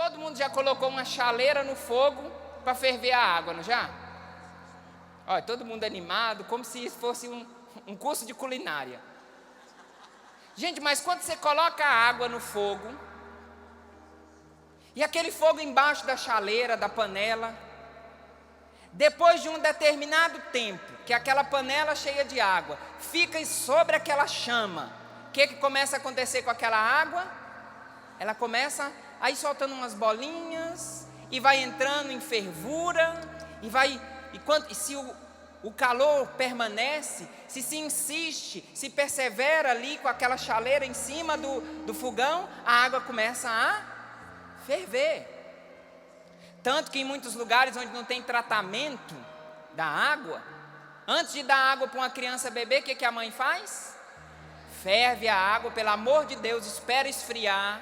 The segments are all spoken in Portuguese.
Todo mundo já colocou uma chaleira no fogo para ferver a água, não já? Olha, todo mundo animado, como se isso fosse um curso de culinária. Gente, mas quando você coloca a água no fogo, e aquele fogo embaixo da chaleira, da panela, depois de um determinado tempo, que aquela panela cheia de água fica sobre aquela chama, o que começa a acontecer com aquela água? Ela começa a ir soltando umas bolinhas, e vai entrando em fervura, e se o calor permanece, se insiste, se persevera ali com aquela chaleira em cima do fogão, a água começa a ferver. Tanto que em muitos lugares onde não tem tratamento da água, antes de dar água para uma criança beber, o que a mãe faz? Ferve a água, pelo amor de Deus, espera esfriar.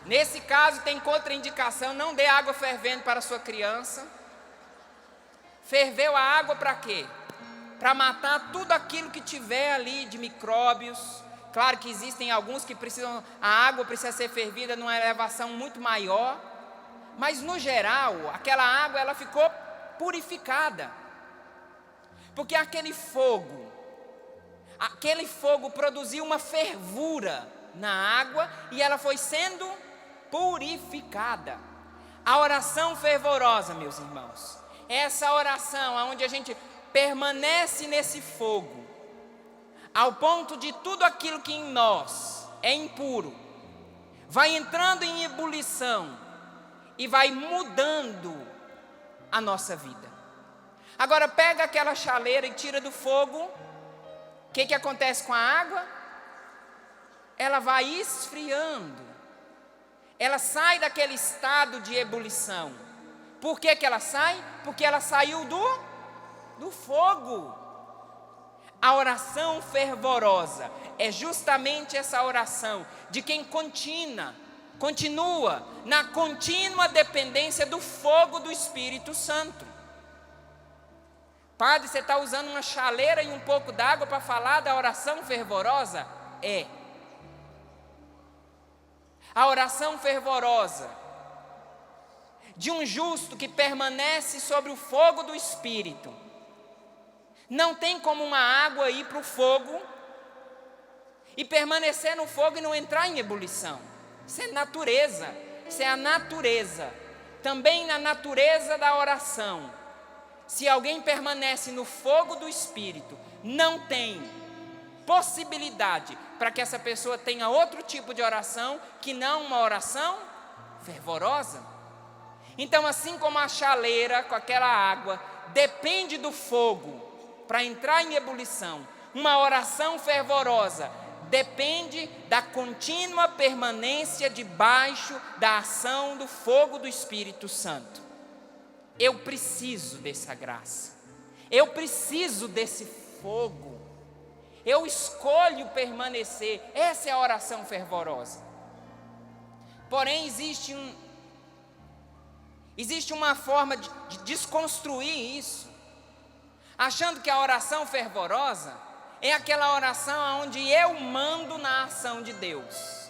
Nesse caso tem contraindicação, não dê água fervendo para a sua criança. Ferveu a água para quê? Para matar tudo aquilo que tiver ali de micróbios. Claro que existem alguns que a água precisa ser fervida numa elevação muito maior, mas no geral, aquela água ela ficou purificada. Porque aquele fogo produziu uma fervura na água e ela foi sendo purificada. A oração fervorosa, meus irmãos, é essa oração onde a gente permanece nesse fogo, ao ponto de tudo aquilo que em nós é impuro vai entrando em ebulição e vai mudando a nossa vida. Agora pega aquela chaleira e tira do fogo, o que acontece com a água? Ela vai esfriando, ela sai daquele estado de ebulição. Por que ela sai? Porque ela saiu do fogo. A oração fervorosa é justamente essa oração de quem continua na contínua dependência do fogo do Espírito Santo. Padre, você está usando uma chaleira e um pouco d'água para falar da oração fervorosa? É. A oração fervorosa de um justo que permanece sobre o fogo do Espírito. Não tem como uma água ir para o fogo e permanecer no fogo e não entrar em ebulição. Isso é natureza, isso é a natureza. Também na natureza da oração, se alguém permanece no fogo do Espírito, não tem possibilidade para que essa pessoa tenha outro tipo de oração que não uma oração fervorosa. Então, assim como a chaleira com aquela água depende do fogo para entrar em ebulição, uma oração fervorosa depende da contínua permanência debaixo da ação do fogo do Espírito Santo. Eu preciso dessa graça, eu preciso desse fogo, eu escolho permanecer. Essa é a oração fervorosa. Porém, existe uma forma de desconstruir isso, achando que a oração fervorosa é aquela oração onde eu mando na ação de Deus.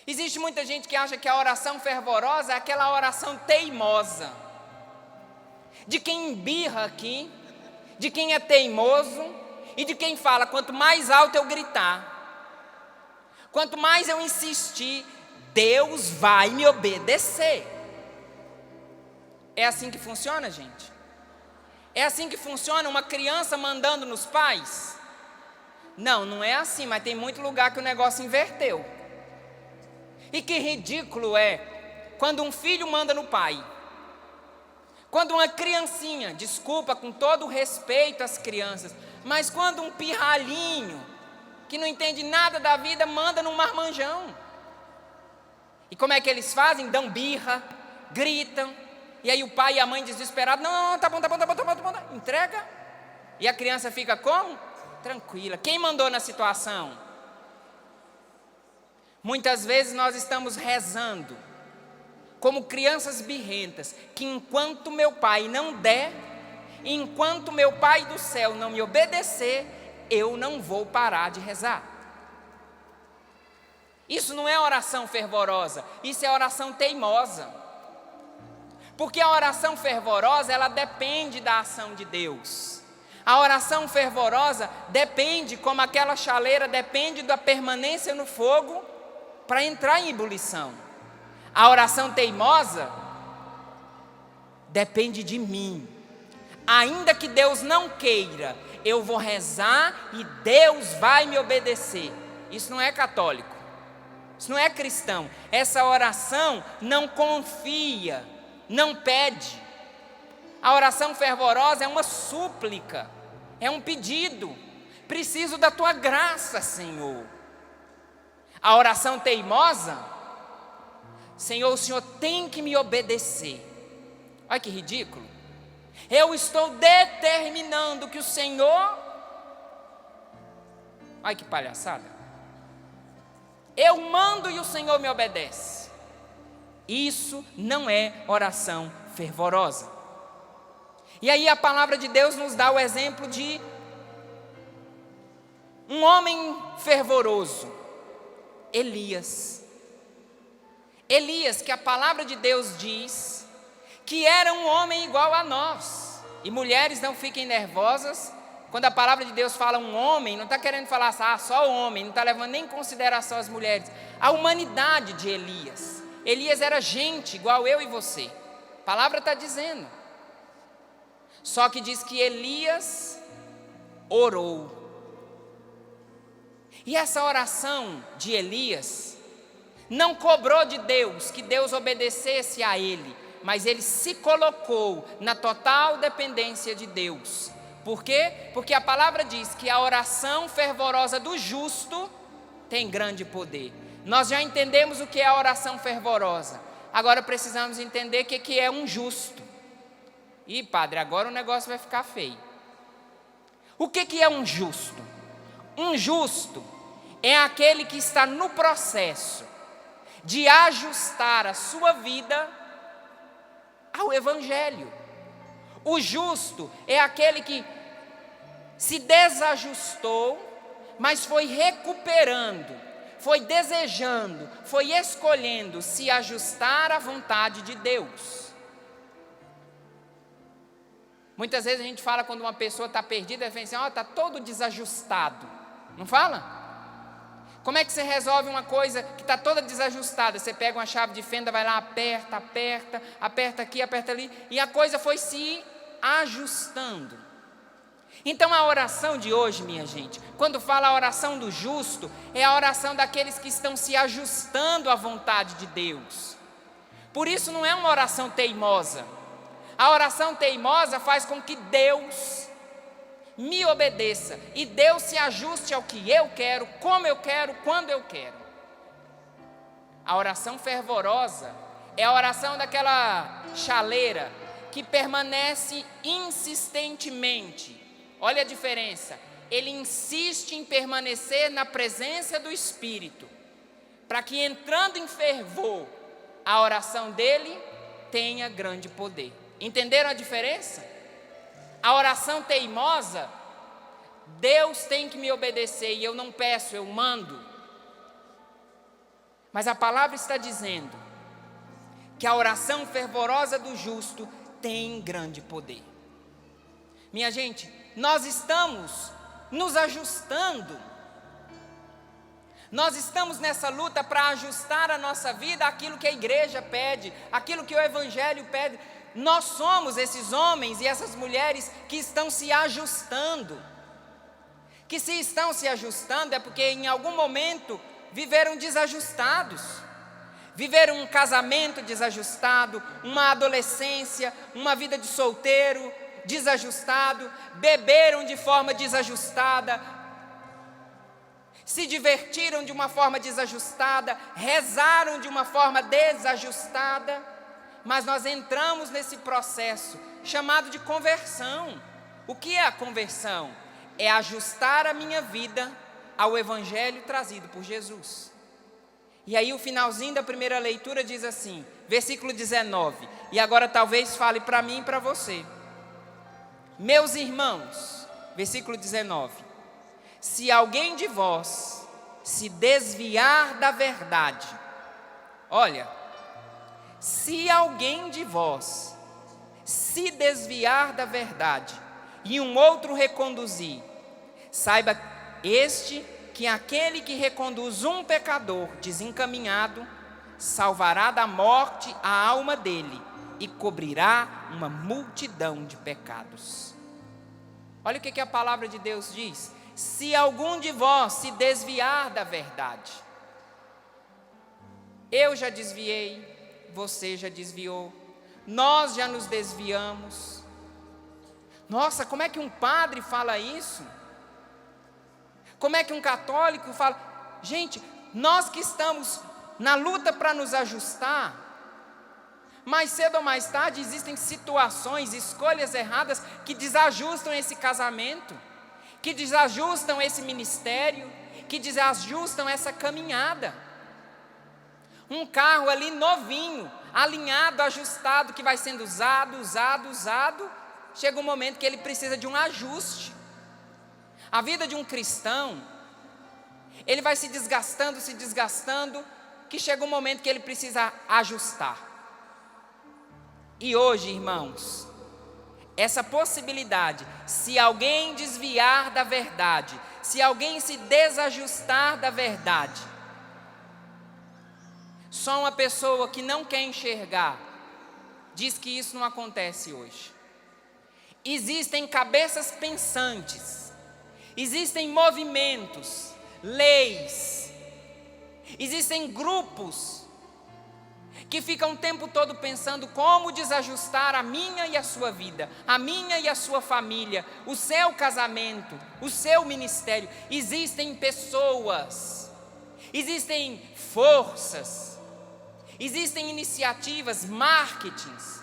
Existe muita gente que acha que a oração fervorosa é aquela oração teimosa, de quem embirra aqui, de quem é teimoso e de quem fala: quanto mais alto eu gritar, quanto mais eu insistir, Deus vai me obedecer. É assim que funciona, gente? É assim que funciona uma criança mandando nos pais? Não, não é assim, mas tem muito lugar que o negócio inverteu. E que ridículo é quando um filho manda no pai. Quando uma criancinha, desculpa, com todo o respeito às crianças, mas quando um pirralhinho, que não entende nada da vida, manda no marmanjão. E como é que eles fazem? Dão birra, gritam, e aí o pai e a mãe desesperados: não, tá bom, entrega. E a criança fica como? Tranquila. Quem mandou na situação? Muitas vezes nós estamos rezando como crianças birrentas, que enquanto meu pai não der, enquanto meu pai do céu não me obedecer, eu não vou parar de rezar. Isso não é oração fervorosa, isso é oração teimosa. Porque a oração fervorosa, ela depende da ação de Deus. A oração fervorosa depende, como aquela chaleira depende da permanência no fogo para entrar em ebulição. A oração teimosa depende de mim. Ainda que Deus não queira, eu vou rezar e Deus vai me obedecer. Isso não é católico, isso não é cristão. Essa oração não confia, não pede. A oração fervorosa é uma súplica, é um pedido. Preciso da tua graça, Senhor. A oração teimosa, Senhor, o Senhor tem que me obedecer. Olha que ridículo. Eu estou determinando que o Senhor... Olha que palhaçada. Eu mando e o Senhor me obedece. Isso não é oração fervorosa. E aí a palavra de Deus nos dá o exemplo de um homem fervoroso, Elias. Elias, que a palavra de Deus diz que era um homem igual a nós. E mulheres, não fiquem nervosas, quando a palavra de Deus fala um homem, não está querendo falar assim, só o homem, não está levando nem em consideração as mulheres. A humanidade de Elias. Elias era gente igual eu e você. A palavra está dizendo. Só que diz que Elias orou. E essa oração de Elias não cobrou de Deus que Deus obedecesse a ele, mas ele se colocou na total dependência de Deus. Por quê? Porque a palavra diz que a oração fervorosa do justo tem grande poder. Nós já entendemos o que é a oração fervorosa. Agora precisamos entender o que é um justo. Ih, padre, agora o negócio vai ficar feio. O que é um justo? Um justo é aquele que está no processo de ajustar a sua vida ao Evangelho. O justo é aquele que se desajustou, mas foi recuperando, foi desejando, foi escolhendo se ajustar à vontade de Deus. Muitas vezes a gente fala quando uma pessoa está perdida, ela fala assim, está todo desajustado. Não fala? Como é que você resolve uma coisa que está toda desajustada? Você pega uma chave de fenda, vai lá, aperta, aperta, aperta aqui, aperta ali, e a coisa foi se ajustando. Então a oração de hoje, minha gente, quando fala a oração do justo, é a oração daqueles que estão se ajustando à vontade de Deus. Por isso não é uma oração teimosa. A oração teimosa faz com que Deus me obedeça e Deus se ajuste ao que eu quero, como eu quero, quando eu quero. A oração fervorosa é a oração daquela chaleira que permanece insistentemente. Olha a diferença. Ele insiste em permanecer na presença do Espírito, para que entrando em fervor, a oração dele tenha grande poder. Entenderam a diferença? A oração teimosa, Deus tem que me obedecer e eu não peço, eu mando. Mas a palavra está dizendo que a oração fervorosa do justo tem grande poder. Minha gente, nós estamos nos ajustando. Nós estamos nessa luta para ajustar a nossa vida àquilo que a igreja pede, àquilo que o Evangelho pede. Nós somos esses homens e essas mulheres que estão se ajustando. Que se estão se ajustando é porque em algum momento viveram desajustados. Viveram um casamento desajustado, uma adolescência, uma vida de solteiro desajustado, beberam de forma desajustada, se divertiram de uma forma desajustada, rezaram de uma forma desajustada, mas nós entramos nesse processo chamado de conversão. O que é a conversão? É ajustar a minha vida ao Evangelho trazido por Jesus. E aí o finalzinho da primeira leitura diz assim, versículo 19, e agora talvez fale para mim e para você. Meus irmãos, versículo 19, se alguém de vós se desviar da verdade. Olha, se alguém de vós se desviar da verdade e um outro reconduzir, saiba que aquele que reconduz um pecador desencaminhado, salvará da morte a alma dele e cobrirá uma multidão de pecados. Olha o que a palavra de Deus diz: se algum de vós se desviar da verdade. Eu já desviei, você já desviou, nós já nos desviamos. Nossa, como é que um padre fala isso? Como é que um católico fala? Gente, nós que estamos na luta para nos ajustar, mais cedo ou mais tarde existem situações, escolhas erradas que desajustam esse casamento, que desajustam esse ministério, que desajustam essa caminhada. Um carro ali novinho, alinhado, ajustado, que vai sendo usado, chega um momento que ele precisa de um ajuste. A vida de um cristão, ele vai se desgastando, que chega um momento que ele precisa ajustar. E hoje, irmãos, essa possibilidade, se alguém desviar da verdade, se alguém se desajustar da verdade, só uma pessoa que não quer enxergar diz que isso não acontece hoje. Existem cabeças pensantes, existem movimentos, leis, existem grupos que ficam o tempo todo pensando como desajustar a minha e a sua vida, a minha e a sua família, o seu casamento, o seu ministério. Existem pessoas, existem forças, existem iniciativas, marketings,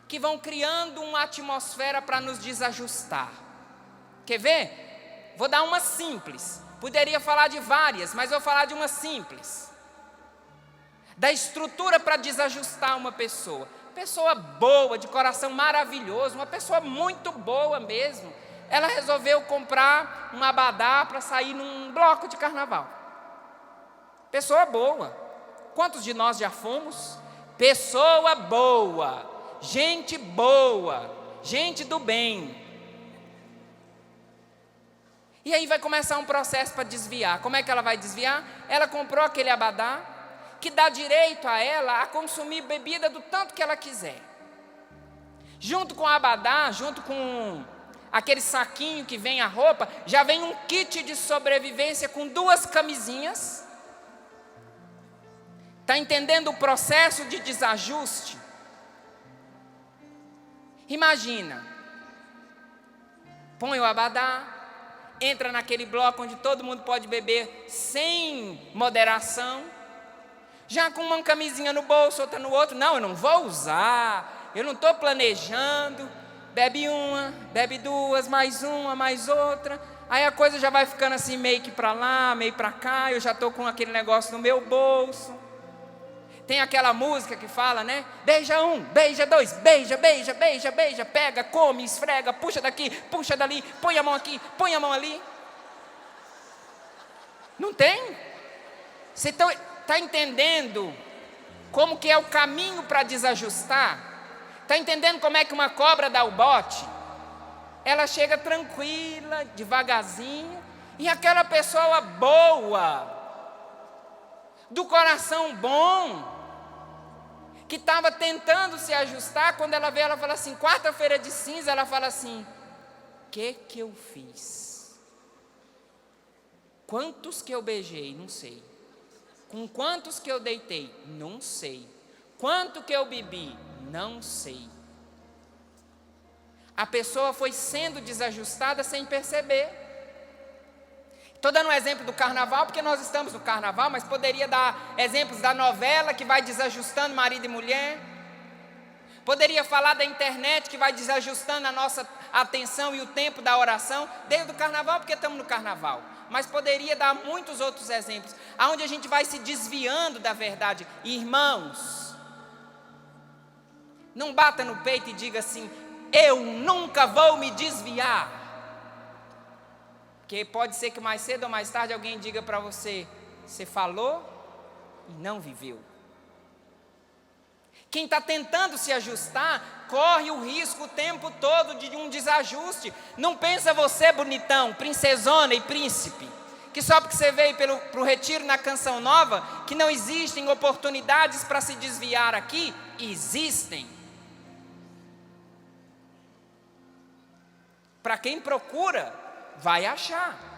que vão criando uma atmosfera para nos desajustar. Quer ver? Vou dar uma simples. Poderia falar de várias, mas vou falar de uma simples. Da estrutura para desajustar uma pessoa. Pessoa boa, de coração maravilhoso, uma pessoa muito boa mesmo. Ela resolveu comprar um abadá para sair num bloco de carnaval. Pessoa boa. Quantos de nós já fomos? Pessoa boa, gente boa, gente do bem. E aí vai começar um processo para desviar. Como é que ela vai desviar? Ela comprou aquele abadá que dá direito a ela a consumir bebida do tanto que ela quiser. Junto com o abadá, junto com aquele saquinho que vem a roupa, já vem um kit de sobrevivência com 2 camisinhas. Está entendendo o processo de desajuste? Imagina, põe o abadá, entra naquele bloco onde todo mundo pode beber sem moderação, já com uma camisinha no bolso, outra no outro. Não, eu não vou usar, eu não estou planejando. Bebe uma, bebe 2, mais uma, mais outra. Aí a coisa já vai ficando assim meio que para lá, meio para cá. Eu já estou com aquele negócio no meu bolso. Tem aquela música que fala, né? Beija um, beija dois, beija, beija, beija, beija. Pega, come, esfrega, puxa daqui, puxa dali, põe a mão aqui, põe a mão ali. Não tem? Você está entendendo como que é o caminho para desajustar? Está entendendo como é que uma cobra dá o bote? Ela chega tranquila, devagarzinho, e aquela pessoa boa, do coração bom, que estava tentando se ajustar, quando ela vê, ela fala assim, quarta-feira de cinza, ela fala assim, que eu fiz? Quantos que eu beijei? Não sei. Com quantos que eu deitei? Não sei. Quanto que eu bebi? Não sei. A pessoa foi sendo desajustada sem perceber. Estou dando um exemplo do carnaval, porque nós estamos no carnaval, mas poderia dar exemplos da novela que vai desajustando marido e mulher. Poderia falar da internet que vai desajustando a nossa atenção e o tempo da oração, desde o carnaval, porque estamos no carnaval. Mas poderia dar muitos outros exemplos, onde a gente vai se desviando da verdade. Irmãos, não bata no peito e diga assim, eu nunca vou me desviar. Porque pode ser que mais cedo ou mais tarde alguém diga para você: você falou e não viveu. Quem está tentando se ajustar, corre o risco o tempo todo de um desajuste. Não pensa você bonitão, princesona e príncipe, que só porque você veio para o retiro na Canção Nova, que não existem oportunidades para se desviar aqui. Existem. Para quem procura, vai achar.